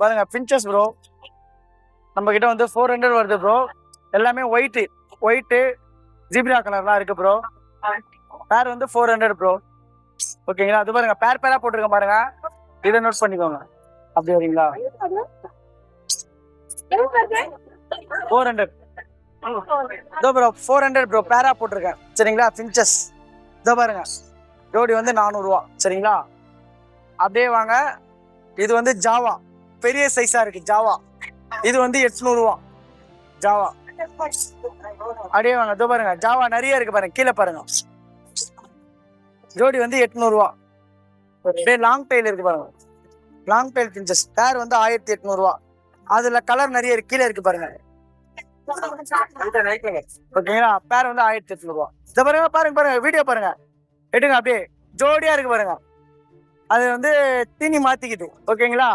பாருங்க finches bro, நம்ம கிட்ட வந்து 400 வருது ப்ரோ. எல்லாமே ஒயிட்டு ஜீப்ரா கலர்லாம் இருக்கு ப்ரோ. பேர் வந்து 400 ப்ரோ. ஓகேங்களா? அது பாருங்க பேரா போட்டிருக்க பாருங்க. இதை நோட் பண்ணிக்கோங்க. அப்படி வரீங்களா? 400 இதோ ப்ரோ 400 ப்ரோ. பேரா போட்டிருக்கேன் சரிங்களா? பிஞ்சஸ் இதோ பாருங்க. ஜோடி வந்து 400 ரூபா சரிங்களா? அப்படியே வாங்க. இது வந்து ஜாவா பெரிய சைஸா இருக்கு ஜாவா. இது வந்து 800 ரூபா ஜாவா. அப்படியே வாங்க. இதோ பாருங்க ஜாவா நிறைய இருக்கு பாருங்க. கீழே பாருங்க. ஜோடி வந்து 800 ரூபா. அப்படியே லாங் டைல் இருக்கு பாருங்க. லாங் டைல் பிஞ்சஸ் பேர் வந்து 1800 ரூபா. அதுல கலர் நிறைய இருக்கு. கீழே இருக்கு பாருங்க. ஓகேங்களா? பேர் வந்து 1800 ரூபா. இதை பாருங்க பாருங்க வீடியோ பாருங்க. எடுங்க அப்படியே ஜோடியா இருக்கு பாருங்க. அது வந்து தீனி மாத்திக்குது. ஓகேங்களா?